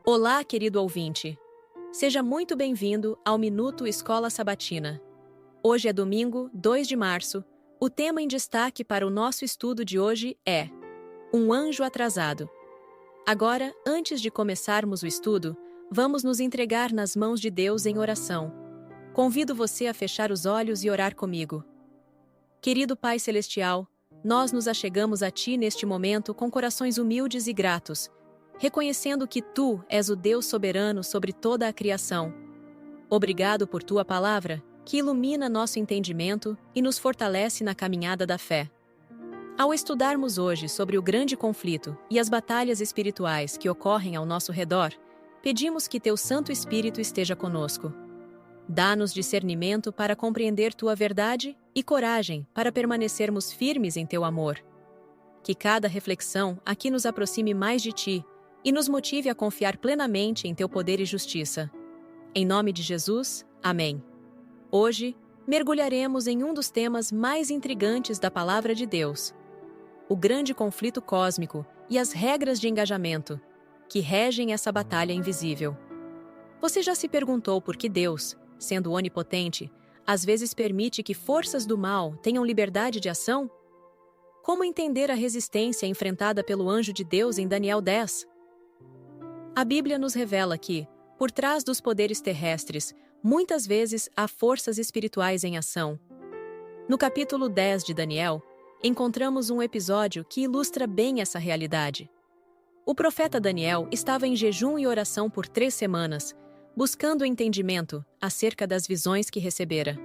Olá, querido ouvinte. Seja muito bem-vindo ao Minuto Escola Sabatina. Hoje é domingo, 2 de março. O tema em destaque para o nosso estudo de hoje é Um Anjo Atrasado. Agora, antes de começarmos o estudo, vamos nos entregar nas mãos de Deus em oração. Convido você a fechar os olhos e orar comigo. Querido Pai Celestial, nós nos achegamos a Ti neste momento com corações humildes e gratos, reconhecendo que Tu és o Deus soberano sobre toda a criação. Obrigado por Tua palavra, que ilumina nosso entendimento e nos fortalece na caminhada da fé. Ao estudarmos hoje sobre o grande conflito e as batalhas espirituais que ocorrem ao nosso redor, pedimos que Teu Santo Espírito esteja conosco. Dá-nos discernimento para compreender Tua verdade e coragem para permanecermos firmes em Teu amor. Que cada reflexão aqui nos aproxime mais de Ti e nos motive a confiar plenamente em Teu poder e justiça. Em nome de Jesus, amém. Hoje, mergulharemos em um dos temas mais intrigantes da Palavra de Deus: o grande conflito cósmico e as regras de engajamento que regem essa batalha invisível. Você já se perguntou por que Deus, sendo onipotente, às vezes permite que forças do mal tenham liberdade de ação? Como entender a resistência enfrentada pelo anjo de Deus em Daniel 10? A Bíblia nos revela que, por trás dos poderes terrestres, muitas vezes há forças espirituais em ação. No capítulo 10 de Daniel, encontramos um episódio que ilustra bem essa realidade. O profeta Daniel estava em jejum e oração por 3 semanas, buscando entendimento acerca das visões que recebera.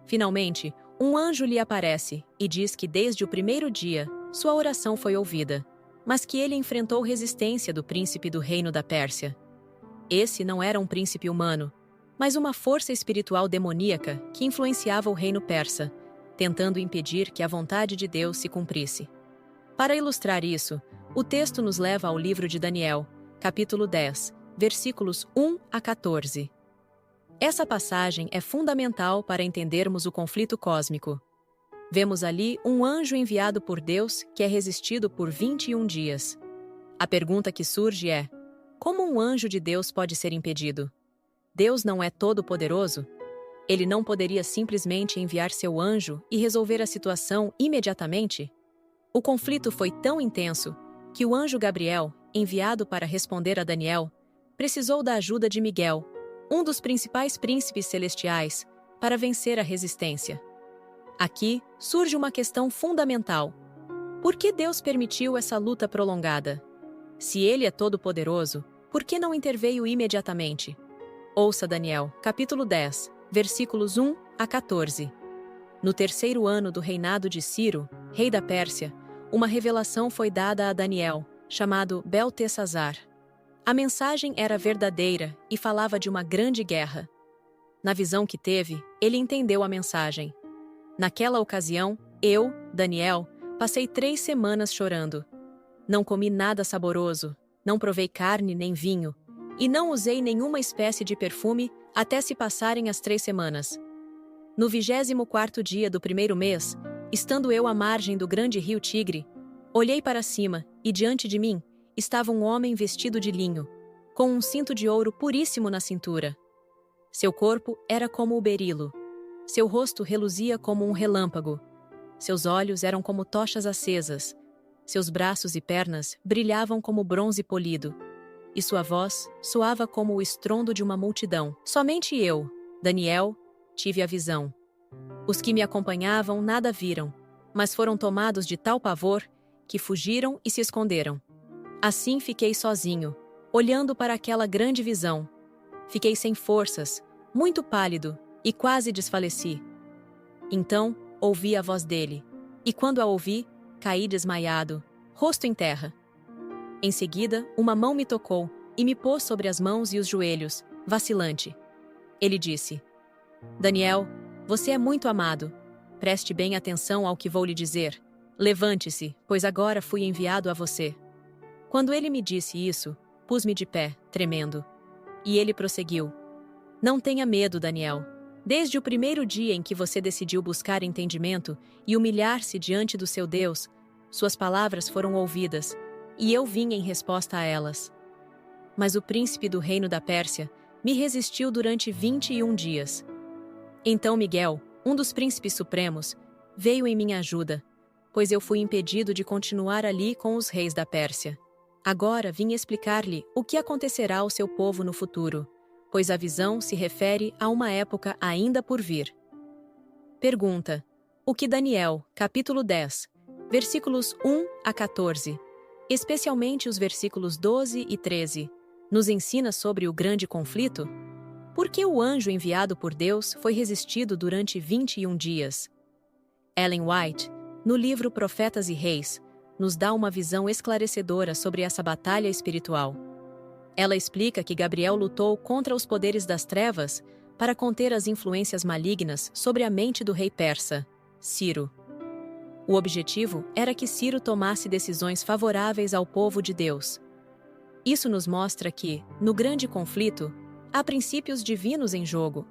Finalmente, um anjo lhe aparece e diz que desde o primeiro dia, sua oração foi ouvida, mas que ele enfrentou resistência do príncipe do reino da Pérsia. Esse não era um príncipe humano, mas uma força espiritual demoníaca que influenciava o reino persa, tentando impedir que a vontade de Deus se cumprisse. Para ilustrar isso, o texto nos leva ao livro de Daniel, capítulo 10, versículos 1 a 14. Essa passagem é fundamental para entendermos o conflito cósmico. Vemos ali um anjo enviado por Deus que é resistido por 21 dias. A pergunta que surge é: como um anjo de Deus pode ser impedido? Deus não é todo-poderoso? Ele não poderia simplesmente enviar seu anjo e resolver a situação imediatamente? O conflito foi tão intenso que o anjo Gabriel, enviado para responder a Daniel, precisou da ajuda de Miguel, um dos principais príncipes celestiais, para vencer a resistência. Aqui surge uma questão fundamental. Por que Deus permitiu essa luta prolongada? Se Ele é todo-poderoso, por que não interveio imediatamente? Ouça Daniel, capítulo 10, versículos 1 a 14. No 3º ano do reinado de Ciro, rei da Pérsia, uma revelação foi dada a Daniel, chamado Beltesazar. A mensagem era verdadeira e falava de uma grande guerra. Na visão que teve, ele entendeu a mensagem. Naquela ocasião, eu, Daniel, passei 3 semanas chorando. Não comi nada saboroso, não provei carne nem vinho, e não usei nenhuma espécie de perfume até se passarem as 3 semanas. No 24º dia do 1º mês, estando eu à margem do grande rio Tigre, olhei para cima e diante de mim estava um homem vestido de linho, com um cinto de ouro puríssimo na cintura. Seu corpo era como o berilo. Seu rosto reluzia como um relâmpago. Seus olhos eram como tochas acesas. Seus braços e pernas brilhavam como bronze polido. E sua voz soava como o estrondo de uma multidão. Somente eu, Daniel, tive a visão. Os que me acompanhavam nada viram, mas foram tomados de tal pavor que fugiram e se esconderam. Assim fiquei sozinho, olhando para aquela grande visão. Fiquei sem forças, muito pálido, e quase desfaleci. Então, ouvi a voz dele, e quando a ouvi, caí desmaiado, rosto em terra. Em seguida, uma mão me tocou e me pôs sobre as mãos e os joelhos, vacilante. Ele disse: Daniel, você é muito amado. Preste bem atenção ao que vou lhe dizer. Levante-se, pois agora fui enviado a você. Quando ele me disse isso, pus-me de pé, tremendo. E ele prosseguiu: Não tenha medo, Daniel. Desde o primeiro dia em que você decidiu buscar entendimento e humilhar-se diante do seu Deus, suas palavras foram ouvidas, e eu vim em resposta a elas. mas o príncipe do reino da Pérsia me resistiu durante 21 dias. Então Miguel, um dos príncipes supremos, veio em minha ajuda, pois eu fui impedido de continuar ali com os reis da Pérsia. Agora vim explicar-lhe o que acontecerá ao seu povo no futuro, pois a visão se refere a uma época ainda por vir. Pergunta: o que Daniel, capítulo 10, versículos 1 a 14, especialmente os versículos 12 e 13, nos ensina sobre o grande conflito? Por que o anjo enviado por Deus foi resistido durante 21 dias? Ellen White, no livro Profetas e Reis, nos dá uma visão esclarecedora sobre essa batalha espiritual. Ela explica que Gabriel lutou contra os poderes das trevas para conter as influências malignas sobre a mente do rei persa, Ciro. O objetivo era que Ciro tomasse decisões favoráveis ao povo de Deus. Isso nos mostra que, no grande conflito, há princípios divinos em jogo.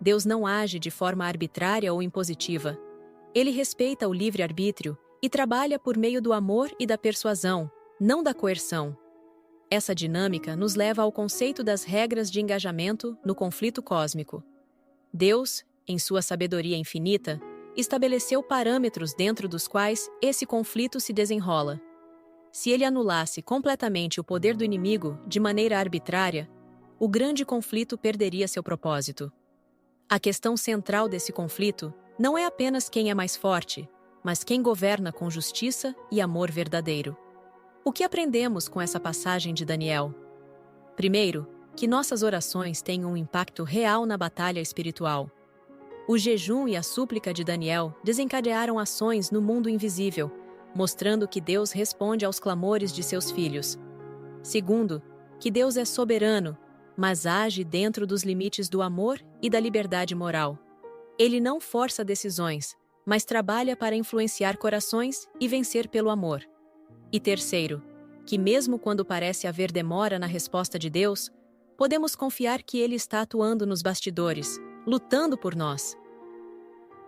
Deus não age de forma arbitrária ou impositiva. Ele respeita o livre-arbítrio e trabalha por meio do amor e da persuasão, não da coerção. Essa dinâmica nos leva ao conceito das regras de engajamento no conflito cósmico. Deus, em sua sabedoria infinita, estabeleceu parâmetros dentro dos quais esse conflito se desenrola. Se ele anulasse completamente o poder do inimigo de maneira arbitrária, o grande conflito perderia seu propósito. A questão central desse conflito não é apenas quem é mais forte, mas quem governa com justiça e amor verdadeiro. O que aprendemos com essa passagem de Daniel? Primeiro, que nossas orações têm um impacto real na batalha espiritual. O jejum e a súplica de Daniel desencadearam ações no mundo invisível, mostrando que Deus responde aos clamores de seus filhos. Segundo, que Deus é soberano, mas age dentro dos limites do amor e da liberdade moral. Ele não força decisões, mas trabalha para influenciar corações e vencer pelo amor. E terceiro, que mesmo quando parece haver demora na resposta de Deus, podemos confiar que Ele está atuando nos bastidores, lutando por nós.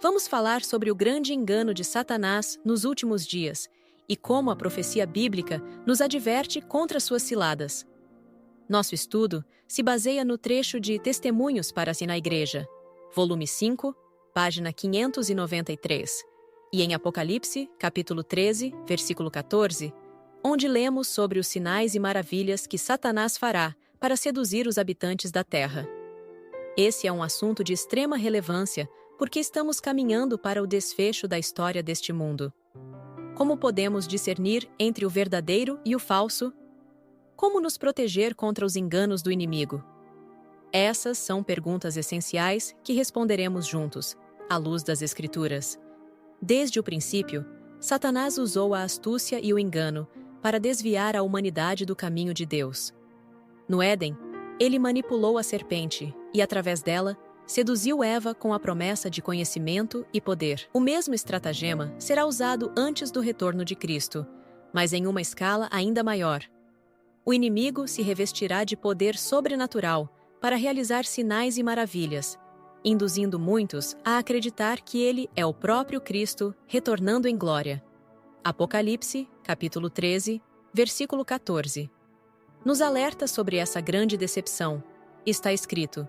Vamos falar sobre o grande engano de Satanás nos últimos dias e como a profecia bíblica nos adverte contra suas ciladas. Nosso estudo se baseia no trecho de Testemunhos para si na Igreja, volume 5, página 593, e em Apocalipse, capítulo 13, versículo 14, onde lemos sobre os sinais e maravilhas que Satanás fará para seduzir os habitantes da terra. Esse é um assunto de extrema relevância porque estamos caminhando para o desfecho da história deste mundo. Como podemos discernir entre o verdadeiro e o falso? Como nos proteger contra os enganos do inimigo? Essas são perguntas essenciais que responderemos juntos, à luz das Escrituras. Desde o princípio, Satanás usou a astúcia e o engano para desviar a humanidade do caminho de Deus. No Éden, ele manipulou a serpente e, através dela, seduziu Eva com a promessa de conhecimento e poder. O mesmo estratagema será usado antes do retorno de Cristo, mas em uma escala ainda maior. O inimigo se revestirá de poder sobrenatural para realizar sinais e maravilhas, induzindo muitos a acreditar que ele é o próprio Cristo retornando em glória. Apocalipse, capítulo 13, versículo 14. Nos alerta sobre essa grande decepção. Está escrito: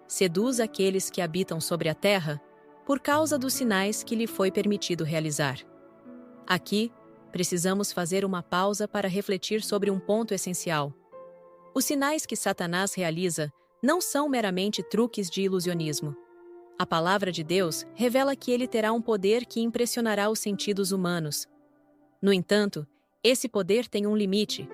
seduz aqueles que habitam sobre a terra por causa dos sinais que lhe foi permitido realizar. Aqui, precisamos fazer uma pausa para refletir sobre um ponto essencial. Os sinais que Satanás realiza não são meramente truques de ilusionismo. A palavra de Deus revela que ele terá um poder que impressionará os sentidos humanos. No entanto, esse poder tem um limite.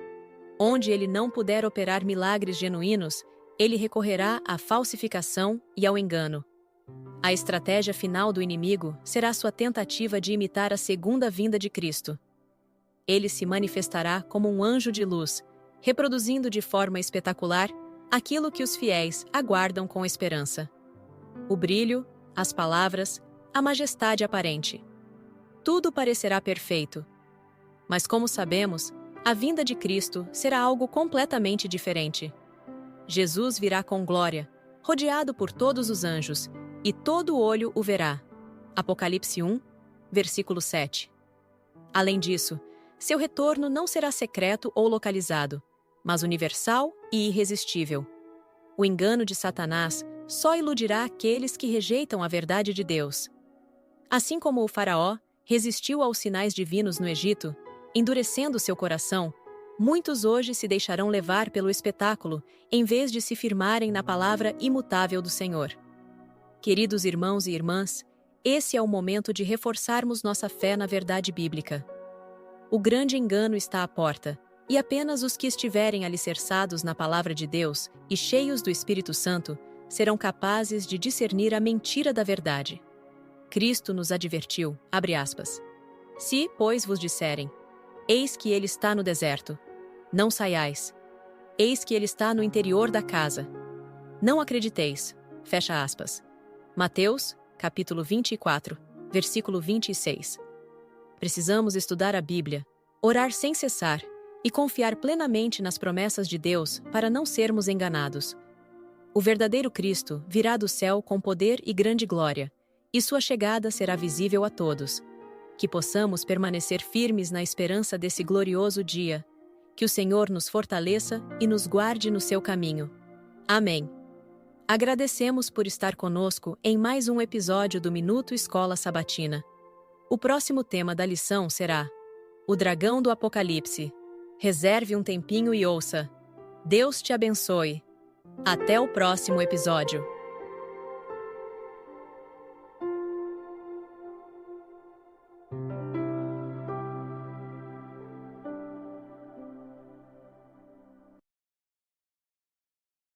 Onde ele não puder operar milagres genuínos, ele recorrerá à falsificação e ao engano. A estratégia final do inimigo será sua tentativa de imitar a segunda vinda de Cristo. Ele se manifestará como um anjo de luz, reproduzindo de forma espetacular aquilo que os fiéis aguardam com esperança. O brilho, as palavras, a majestade aparente. Tudo parecerá perfeito. Mas como sabemos, a vinda de Cristo será algo completamente diferente. Jesus virá com glória, rodeado por todos os anjos, e todo olho o verá. Apocalipse 1, versículo 7. Além disso, seu retorno não será secreto ou localizado, mas universal e irresistível. O engano de Satanás só iludirá aqueles que rejeitam a verdade de Deus. Assim como o faraó resistiu aos sinais divinos no Egito, endurecendo seu coração, muitos hoje se deixarão levar pelo espetáculo, em vez de se firmarem na palavra imutável do Senhor. Queridos irmãos e irmãs, esse é o momento de reforçarmos nossa fé na verdade bíblica. O grande engano está à porta, e apenas os que estiverem alicerçados na palavra de Deus e cheios do Espírito Santo serão capazes de discernir a mentira da verdade. Cristo nos advertiu, abre aspas, se, pois, vos disserem, eis que ele está no deserto, não saiais, eis que ele está no interior da casa, não acrediteis, fecha aspas. Mateus, capítulo 24, versículo 26. Precisamos estudar a Bíblia, orar sem cessar e confiar plenamente nas promessas de Deus para não sermos enganados. O verdadeiro Cristo virá do céu com poder e grande glória, e sua chegada será visível a todos. Que possamos permanecer firmes na esperança desse glorioso dia. Que o Senhor nos fortaleça e nos guarde no seu caminho. Amém. Agradecemos por estar conosco em mais um episódio do Minuto Escola Sabatina. O próximo tema da lição será o Dragão do Apocalipse. Reserve um tempinho e ouça. Deus te abençoe. Até o próximo episódio.